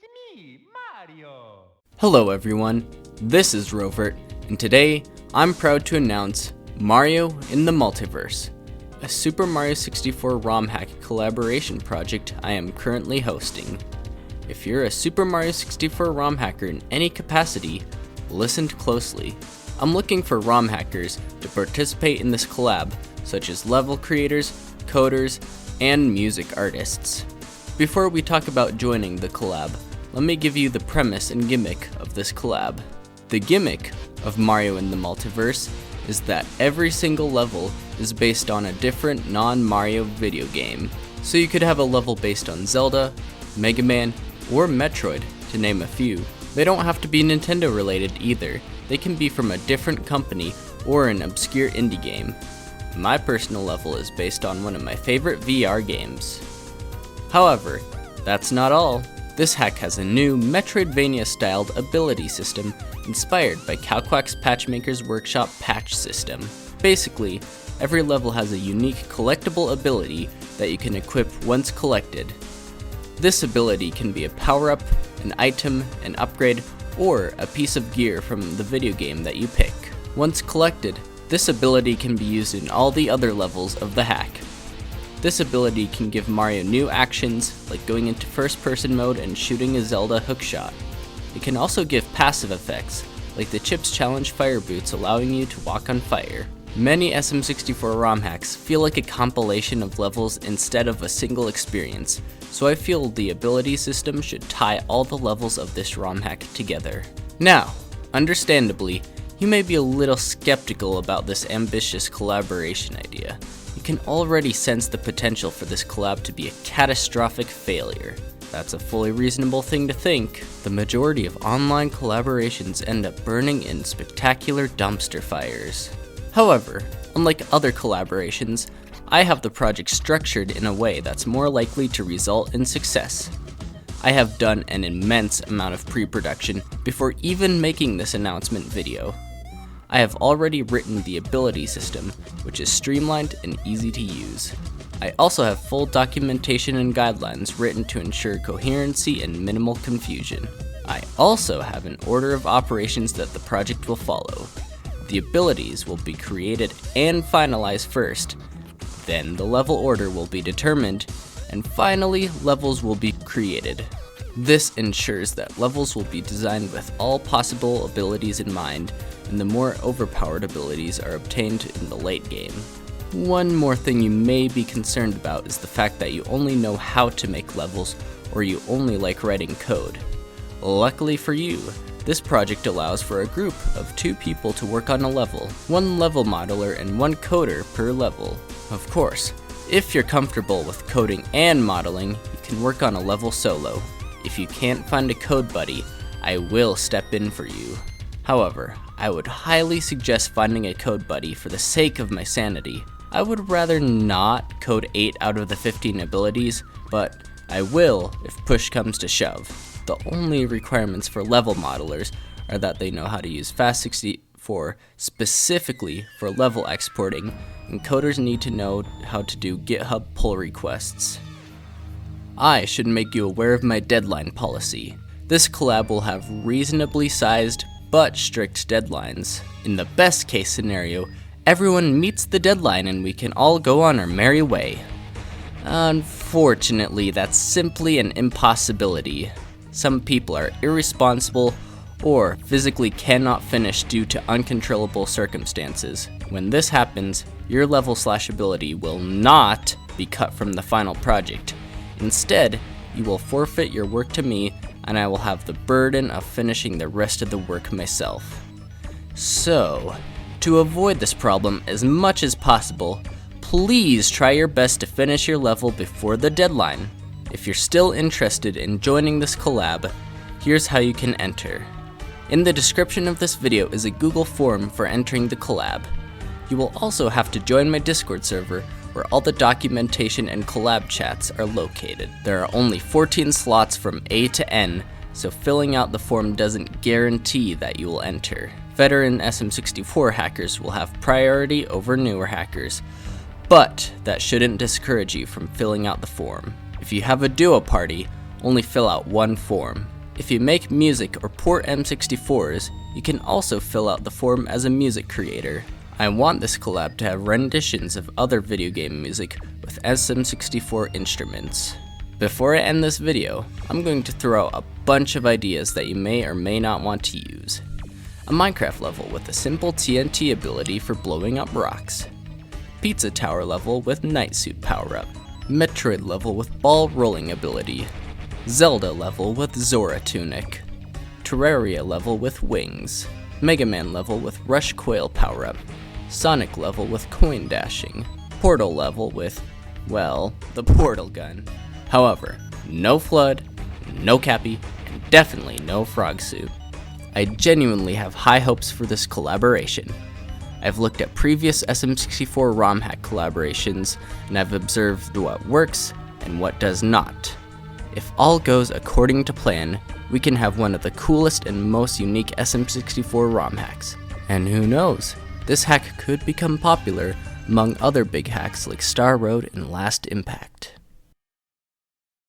It's me, Mario! Hello everyone, this is Rovert, and today I'm proud to announce Mario in the Multiverse, a Super Mario 64 ROM hack collaboration project I am currently hosting. If you're a Super Mario 64 ROM hacker in any capacity, listen closely. I'm looking for ROM hackers to participate in this collab, such as level creators, coders, and music artists. Before we talk about joining the collab, let me give you the premise and gimmick of this collab. The gimmick of Mario in the Multiverse is that every single level is based on a different non-Mario video game. So you could have a level based on Zelda, Mega Man, or Metroid, to name a few. They don't have to be Nintendo related either. They can be from a different company or an obscure indie game. My personal level is based on one of my favorite VR games. However, that's not all. This hack has a new Metroidvania-styled ability system inspired by Calquack's Patchmaker's Workshop patch system. Basically, every level has a unique collectible ability that you can equip once collected. This ability can be a power-up, an item, an upgrade, or a piece of gear from the video game that you pick. Once collected, this ability can be used in all the other levels of the hack. This ability can give Mario new actions, like going into first-person mode and shooting a Zelda hookshot. It can also give passive effects, like the Chips Challenge Fire Boots allowing you to walk on fire. Many SM64 ROM hacks feel like a compilation of levels instead of a single experience, so I feel the ability system should tie all the levels of this ROM hack together. Now, understandably, you may be a little skeptical about this ambitious collaboration idea. You can already sense the potential for this collab to be a catastrophic failure. That's a fully reasonable thing to think. The majority of online collaborations end up burning in spectacular dumpster fires. However, unlike other collaborations, I have the project structured in a way that's more likely to result in success. I have done an immense amount of pre-production before even making this announcement video. I have already written the ability system, which is streamlined and easy to use. I also have full documentation and guidelines written to ensure coherency and minimal confusion. I also have an order of operations that the project will follow. The abilities will be created and finalized first, then the level order will be determined, and finally levels will be created. This ensures that levels will be designed with all possible abilities in mind, and the more overpowered abilities are obtained in the late game. One more thing you may be concerned about is the fact that you only know how to make levels, or you only like writing code. Luckily for you, this project allows for a group of 2 people to work on a level, 1 level modeler and 1 coder per level. Of course, if you're comfortable with coding and modeling, you can work on a level solo. If you can't find a code buddy, I will step in for you. However, I would highly suggest finding a code buddy for the sake of my sanity. I would rather not code 8 out of the 15 abilities, but I will if push comes to shove. The only requirements for level modelers are that they know how to use FAST64 specifically for level exporting, and coders need to know how to do GitHub pull requests. I should make you aware of my deadline policy. This collab will have reasonably sized but strict deadlines. In the best case scenario, everyone meets the deadline and we can all go on our merry way. Unfortunately, that's simply an impossibility. Some people are irresponsible or physically cannot finish due to uncontrollable circumstances. When this happens, your level/ability will not be cut from the final project. Instead, you will forfeit your work to me, and I will have the burden of finishing the rest of the work myself. So, to avoid this problem as much as possible, please try your best to finish your level before the deadline. If you're still interested in joining this collab, here's how you can enter. In the description of this video is a Google form for entering the collab. You will also have to join my Discord server, where all the documentation and collab chats are located. There are only 14 slots from A to N, so filling out the form doesn't guarantee that you will enter. Veteran SM64 hackers will have priority over newer hackers, but that shouldn't discourage you from filling out the form. If you have a duo party, only fill out one form. If you make music or port M64s, you can also fill out the form as a music creator. I want this collab to have renditions of other video game music with SM64 instruments. Before I end this video, I'm going to throw out a bunch of ideas that you may or may not want to use. A Minecraft level with a simple TNT ability for blowing up rocks. Pizza Tower level with Night Suit power-up. Metroid level with ball rolling ability. Zelda level with Zora tunic. Terraria level with wings. Mega Man level with Rush Coil power-up. Sonic level with coin dashing. Portal level with, well, the portal gun. However, no Flood, no Cappy, and definitely no Frog Suit. I genuinely have high hopes for this collaboration. I've looked at previous SM64 ROM hack collaborations, and I've observed what works and what does not. If all goes according to plan, we can have one of the coolest and most unique SM64 ROM hacks. And who knows, this hack could become popular among other big hacks like Star Road and Last Impact.